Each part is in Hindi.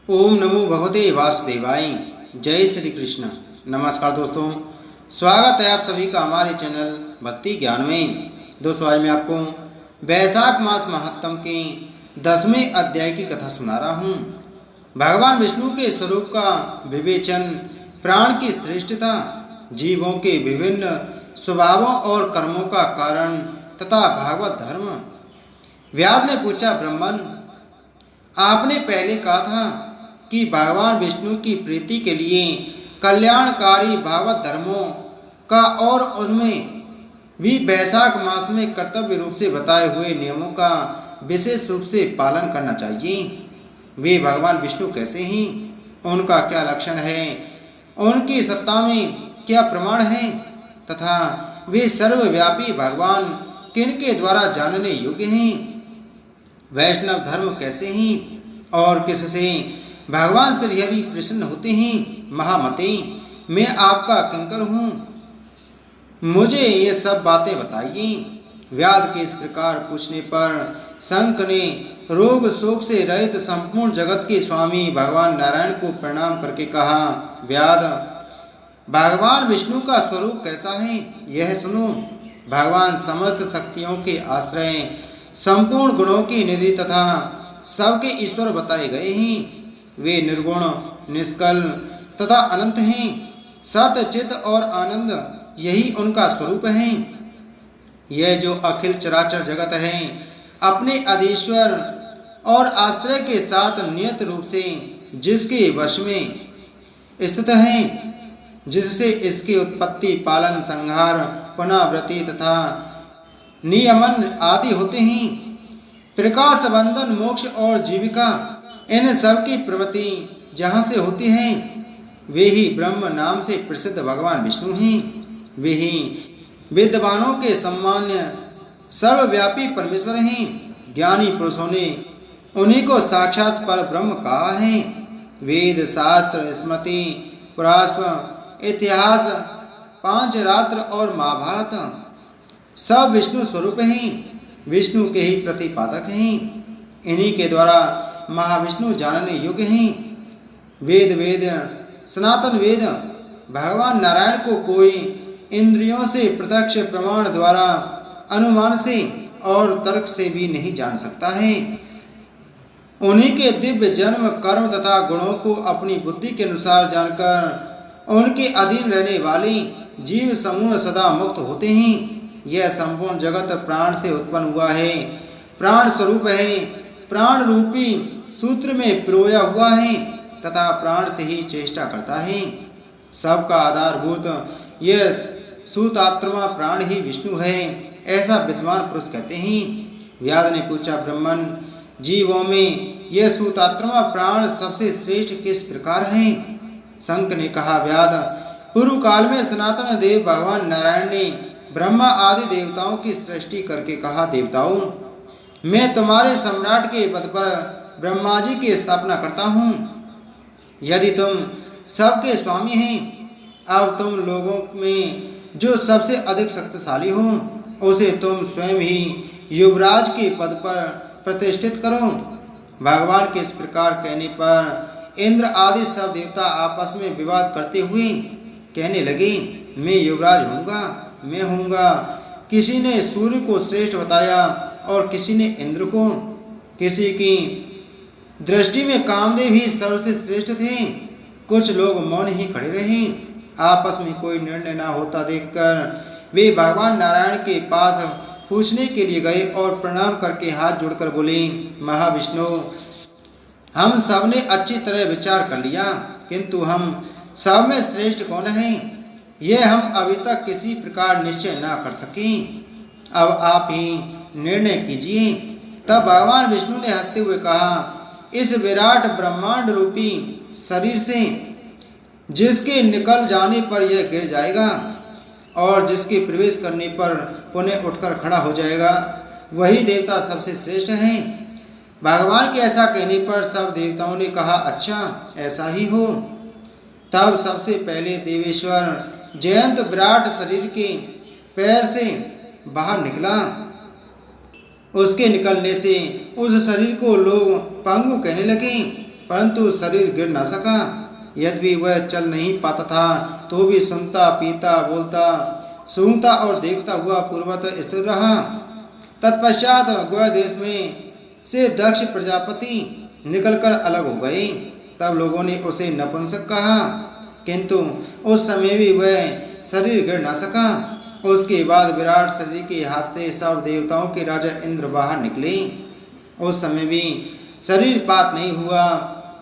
ओम नमो भगवते वासुदेवाय। जय श्री कृष्ण। नमस्कार दोस्तों, स्वागत है आप सभी का हमारे चैनल भक्ति ज्ञान में। दोस्तों, आज मैं आपको वैशाख मास महात्म के 10वें अध्याय की कथा सुना रहा हूँ। भगवान विष्णु के स्वरूप का विवेचन, प्राण की श्रेष्ठता, जीवों के विभिन्न स्वभावों और कर्मों का कारण तथा भागवत धर्म। व्यास ने पूछा, ब्रह्मन, आपने पहले कहा था कि भगवान विष्णु की प्रीति के लिए कल्याणकारी भागवत धर्मों का और उनमें भी वैशाख मास में कर्तव्य रूप से बताए हुए नियमों का विशेष रूप से पालन करना चाहिए। वे भगवान विष्णु कैसे हैं, उनका क्या लक्षण है, उनकी सत्ता में क्या प्रमाण है तथा वे सर्वव्यापी भगवान किनके द्वारा जानने योग्य हैं। वैष्णव धर्म कैसे हैं और किससे भगवान श्रीहरि प्रसन्न होते हैं। महामते, मैं आपका किंकर हूँ, मुझे ये सब बातें बताइए। व्याध के इस प्रकार पूछने पर शंख ने रोग शोक से रहित संपूर्ण जगत के स्वामी भगवान नारायण को प्रणाम करके कहा, व्याध, भगवान विष्णु का स्वरूप कैसा है यह सुनो। भगवान समस्त शक्तियों के आश्रय, संपूर्ण गुणों की निधि तथा सबके ईश्वर बताए गए हैं। वे निर्गुण, निष्कल तथा अनंत हैं। सत्य, चित और आनंद यही उनका स्वरूप है। यह जो अखिल चराचर जगत है अपने अधीश्वर और आश्रय के साथ नियत रूप से जिसके वश में स्थित है, जिससे इसकी उत्पत्ति, पालन, संहार, पुनरावृत्ति तथा नियमन आदि होते हैं, प्रकाश, बंधन, मोक्ष और जीविका, इन सब की प्रवृत्ति जहाँ से होती है वे ही ब्रह्म नाम से प्रसिद्ध भगवान विष्णु हैं। वे ही विद्वानों के सम्मान्य सर्वव्यापी परमेश्वर हैं। ज्ञानी पुरुषों ने उन्हीं को साक्षात पर ब्रह्म कहा है। वेद, शास्त्र, स्मृति, पुराण, इतिहास, पांचरात्र और महाभारत सब विष्णु स्वरूप हैं, विष्णु के ही प्रतिपादक हैं। इन्हीं के द्वारा महाविष्णु जानने योग्य हैं। वेद सनातन वेद भगवान नारायण को कोई इंद्रियों से, प्रत्यक्ष प्रमाण द्वारा, अनुमान से और तर्क से भी नहीं जान सकता है। उन्हीं के दिव्य जन्म, कर्म तथा गुणों को अपनी बुद्धि के अनुसार जानकर उनके अधीन रहने वाले जीव समूह सदा मुक्त होते हैं। यह संपूर्ण जगत प्राण से उत्पन्न हुआ है, प्राण स्वरूप है, प्राण रूपी सूत्र में पिरोया हुआ है तथा प्राण से ही चेष्टा करता है। सबका आधारभूत यह सूतात्मा प्राण ही विष्णु है, ऐसा विद्वान पुरुष कहते हैं। व्याध ने पूछा, ब्रह्मन, जीवों में यह सूतात्मा प्राण सबसे श्रेष्ठ किस प्रकार है। शंख ने कहा, व्याध, पूर्व काल में सनातन देव भगवान नारायण ने ब्रह्मा आदि देवताओं की सृष्टि करके कहा, देवताओं, मैं तुम्हारे सम्राट के पद पर ब्रह्मा जी की स्थापना करता हूँ। यदि तुम सबके स्वामी हैं, अब तुम लोगों में जो सबसे अधिक शक्तिशाली हो उसे तुम स्वयं ही युवराज के पद पर प्रतिष्ठित करो। भगवान के इस प्रकार कहने पर इंद्र आदि सब देवता आपस में विवाद करते हुए कहने लगे, मैं युवराज होऊंगा, मैं होऊंगा। किसी ने सूर्य को श्रेष्ठ बताया और किसी ने इंद्र को। किसी की दृष्टि में कामदेव ही सबसे श्रेष्ठ थे। कुछ लोग मौन ही खड़े रहे। आपस में कोई निर्णय ना होता देखकर वे भगवान नारायण के पास पूछने के लिए गए और प्रणाम करके हाथ जोड़कर बोले, महाविष्णु, हम सब ने अच्छी तरह विचार कर लिया, किंतु हम सब में श्रेष्ठ कौन है यह हम अभी तक किसी प्रकार निश्चय ना कर सके। अब आप ही निर्णय कीजिए। तब भगवान विष्णु ने हंसते हुए कहा, इस विराट ब्रह्मांड रूपी शरीर से जिसके निकल जाने पर यह गिर जाएगा और जिसके प्रवेश करने पर पुनः उठकर खड़ा हो जाएगा, वही देवता सबसे श्रेष्ठ हैं। भगवान के ऐसा कहने पर सब देवताओं ने कहा, अच्छा ऐसा ही हो। तब सबसे पहले देवेश्वर जयंत विराट शरीर के पैर से बाहर निकला। उसके निकलने से उस शरीर को लोग पंगु कहने लगे। परंतु शरीर गिर न सका। यद्यपि वह चल नहीं पाता था तो भी सुनता, पीता, बोलता, सूंघता और देखता हुआ पूर्वतः स्थिर रहा। तत्पश्चात गया देश में से दक्ष प्रजापति निकलकर अलग हो गए। तब लोगों ने उसे नपुंसक कहा, किंतु उस समय भी वह शरीर गिर न सका। उसके बाद विराट शरीर के हाथ से सब देवताओं के राजा इंद्र बाहर निकले। उस समय भी शरीर पात नहीं हुआ।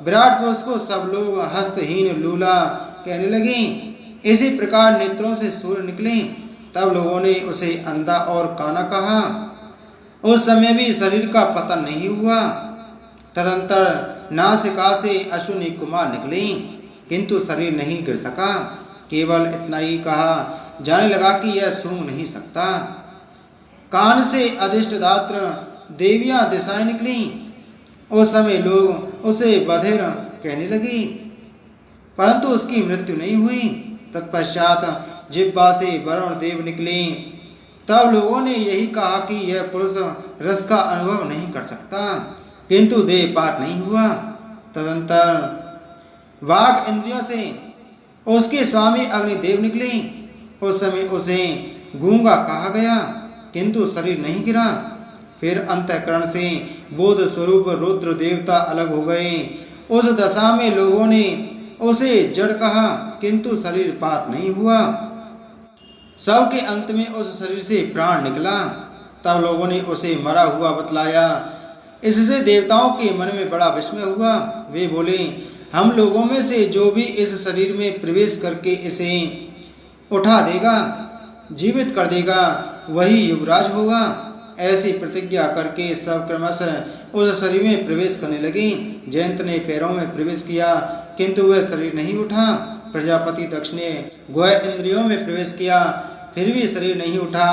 विराट पुरुष को सब लोग हस्तहीन लूला कहने लगे। इसी प्रकार नेत्रों से सूर्य निकले। तब लोगों ने उसे अंधा और काना कहा। उस समय भी शरीर का पतन नहीं हुआ। तदंतर नासिका से अश्विनी कुमार निकले, किंतु शरीर नहीं गिर सका। केवल इतना ही कहा जाने लगा कि यह सूंघ नहीं सकता। कान से अधिष्ठदात्र देवियां दिशाएं निकली। उस समय लोग उसे बधिर कहने लगे, परंतु उसकी मृत्यु नहीं हुई। तत्पश्चात जिह्वा से वरुण देव निकले। तब लोगों ने यही कहा कि यह पुरुष रस का अनुभव नहीं कर सकता, किंतु देह पाठ नहीं हुआ। तदंतर वाग इंद्रियों से उसके स्वामी अग्निदेव निकले। उस समय उसे गूंगा कहा गया, किंतु शरीर नहीं गिरा। फिर अंतःकरण से बोध स्वरूप रुद्र देवता अलग हो गए। उस दशा में लोगों ने उसे जड़ कहा, किंतु शरीर पात नहीं हुआ। सब के अंत में उस शरीर से प्राण निकला। तब लोगों ने उसे मरा हुआ बतलाया। इससे देवताओं के मन में बड़ा विस्मय हुआ। वे बोले, हम लोगों में से जो भी इस शरीर में प्रवेश करके इसे उठा देगा, जीवित कर देगा, वही युवराज होगा। ऐसी प्रतिज्ञा करके सब क्रमशः उस शरीर में प्रवेश करने लगे। जयंत ने पैरों में प्रवेश किया, किंतु वह शरीर नहीं उठा। प्रजापति दक्ष ने ग्वाह इंद्रियों में प्रवेश किया, फिर भी शरीर नहीं उठा।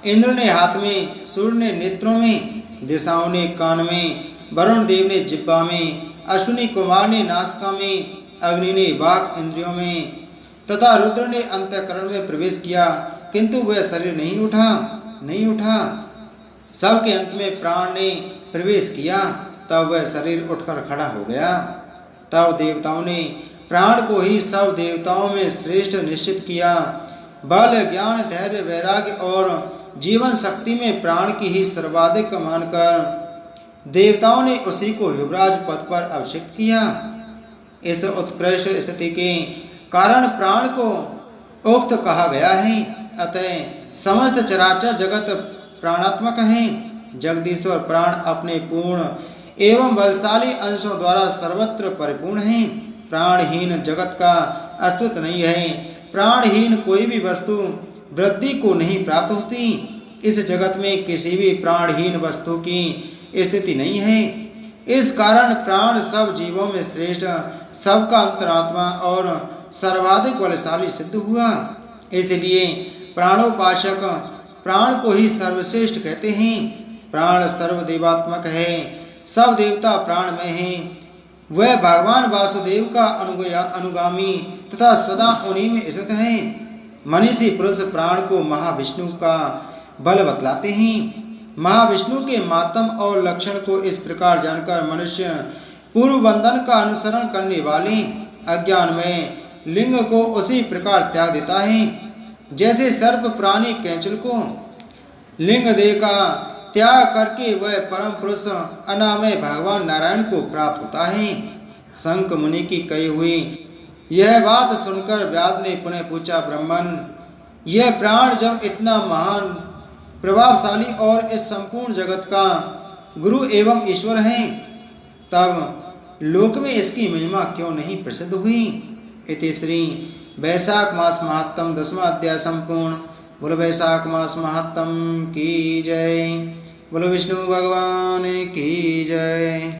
इंद्र ने हाथ में, सूर्य ने नेत्रों में, दिशाओं ने कान में, वरुण देव ने जिह्वा में, अश्विनी कुमार ने नासिका में, अग्नि ने वाक इंद्रियों में तथा रुद्र ने अंतःकरण में प्रवेश किया, किंतु वह शरीर नहीं उठा। सब के अंत में प्राण ने प्रवेश किया। तब वह शरीर उठकर खड़ा हो गया। तब देवताओं ने प्राण को ही सब देवताओं में श्रेष्ठ निश्चित किया। बल, ज्ञान, धैर्य, वैराग्य और जीवन शक्ति में प्राण की ही सर्वाधिक मानकर देवताओं ने उसी को युवराज पद पर अभिषिक्त किया। इस उत्कृष्ट स्थिति के कारण प्राण को उक्त कहा गया है। अतः समस्त चराचर जगत प्राणात्मक है। जगदीश्वर प्राण अपने पूर्ण एवं बलशाली अंशों द्वारा सर्वत्र परिपूर्ण है। प्राणहीन जगत का अस्तित्व नहीं है। प्राणहीन कोई भी वस्तु वृद्धि को नहीं प्राप्त होती। इस जगत में किसी भी प्राणहीन वस्तु की स्थिति नहीं है। इस कारण प्राण सब जीवों में श्रेष्ठ, सबका अंतरात्मा और सर्वाधिक बलशाली सिद्ध हुआ। इसलिए प्राणोपासक प्राण को ही सर्वश्रेष्ठ कहते हैं। प्राण सर्वदेवात्मक है। सब देवता प्राण में हैं। वह भगवान वासुदेव का अनुगामी तथा सदा उन्हीं में स्थित है। मनीषी पुरुष प्राण को महाविष्णु का बल बतलाते हैं। महाविष्णु के मातम और लक्षण को इस प्रकार जानकर मनुष्य पूर्व बंधन का अनुसरण करने वाले अज्ञान में लिंग को उसी प्रकार त्याग देता है, जैसे सर्प प्राणी कैंचुल को लिंग देह का त्याग करके वह परम पुरुष अनामय भगवान नारायण को प्राप्त होता है। शंक मुनि की कही हुई यह बात सुनकर व्यास ने पुनः पूछा, ब्राह्मण, यह प्राण जब इतना महान, प्रभावशाली और इस संपूर्ण जगत का गुरु एवं ईश्वर है, तब लोक में इसकी महिमा क्यों नहीं प्रसिद्ध हुई? इति श्री वैशाख मास महात्म 10वां अध्याय संपूर्ण। बोलो वैशाख मास महात्म की जय। बोलो विष्णु भगवान की जय।